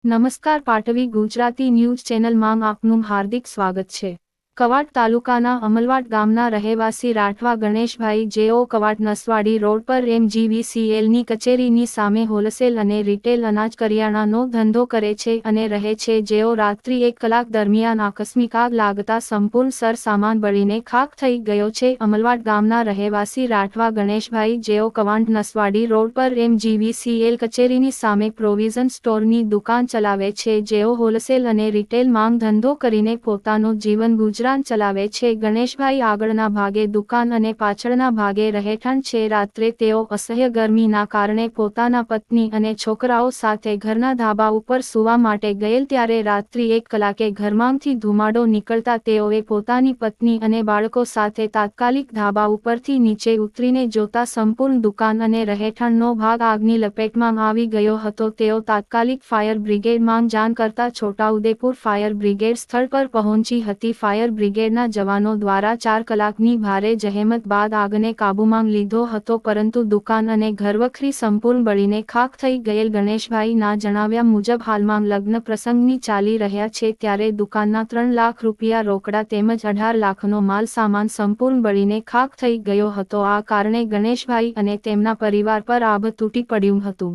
નમસ્કાર પાટવી ગુજરાતી ન્યૂઝ ચેનલમાં આપનું હાર્દિક સ્વાગત છે। કવાંટ તાલુકાના અમલવાડ ગામના રહેવાસી રાઠવા ગણેશભાઈ જેઓ કવાંટ નસવાડી રોડ પર MGVCLની કચેરીની સામે હોલસેલ અને રિટેલ અનાજ કરિયાણાનો ધંધો કરે છે અને રહે છે, જેઓ રાત્રિ 1 કલાક દરમિયાન આકસ્મિક આગ લાગતા સંપૂર્ણ સરસામાન બળીને ખાખ થઈ ગયો છે। અમલવાડ ગામના રહેવાસી રાઠવા ગણેશભાઈ જેઓ કવાંટ નસવાડી રોડ પર MGVCL કચેરીની સામે પ્રોવિઝન સ્ટોરની દુકાન ચલાવે છે, જેઓ હોલસેલ અને રિટેલ માંગ ધંધો કરીને પોતાનું જીવન ગુજરાન ચલાવે છે। ગણેશભાઈ આગળના ભાગે દુકાન અને પાછળના ભાગે રહેઠાણ છે। રાત્રે તેઓ અસહ્ય ગરમીના કારણે પોતાના પત્ની અને છોકરાઓ સાથે ઘરના ધાબા ઉપર સૂવા માટે ગયેલ, ત્યારે રાત્રિ 1 કલાકે ઘરમાંથી ધુમાડો નીકળતા તેઓએ પોતાની પત્ની અને બાળકો સાથે તાત્કાલિક ધાબા ઉપરથી નીચે ઉતરીને જોતા સંપૂર્ણ દુકાન અને રહેઠાણનો ભાગ આગની લપેટમાં આવી ગયો હતો। તેઓ તાત્કાલિક ફાયર બ્રિગેડમાં જાણ કરતા છોટાઉદેપુર ફાયર બ્રિગેડ સ્થળ પર પહોંચી હતી। ફાયર બ્રિગેડના જવાનો દ્વારા 4 કલાકની ભારે જહેમત બાદ આગને કાબૂમાં લીધો હતો, પરંતુ દુકાન અને ઘરવખરી સંપૂર્ણ બળીને ખાખ થઈ ગયેલ। ગણેશભાઈના જણાવ્યા મુજબ હાલમાં લગ્ન પ્રસંગની ચાલી રહ્યા છે, ત્યારે દુકાનના 3 લાખ રૂપિયા રોકડા તેમજ 18 લાખનો માલ સામાન સંપૂર્ણ બળીને ખાખ થઈ ગયો હતો। આ કારણે ગણેશભાઈ અને તેમના પરિવાર પર આભ તૂટી પડ્યું હતું।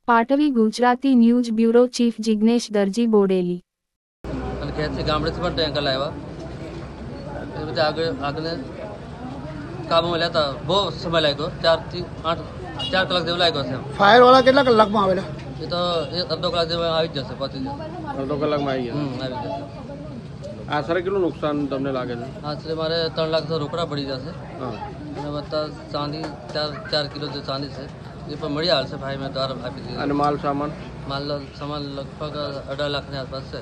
પાટવી Gujarati news bureau chief Jignesh Darji Bodeli. ગામડે થી પણ ટેન્કર લાવ્યા એ રીતે આગને કાબૂમાં લેતા બહુ સમય લાગ્યો, 4 થી 4 કલાક જેવો લાગ્યો છે। ફાયર વાળા કેટલા કલાકમાં આવેલા? એ તો અડધો કલાક જેવો આવી જશે, પહોંચી જશે, અડધો કલાકમાં આવી ગયા। આવી જશે। આશરે કેટલું નુકસાન તમને લાગે છે? આશરે મારે 3 લાખ તો રોકડા પડી જશે હા, અને વત્તા ચાંદી 4 કિલો જે ચાંદી છે એ પણ મળી આવશે। ભાઈ મેં દ્વાર આપી દીધી। અને માલ સામાન માલ સામાન લગભગ 18 લાખની આસપાસ છે।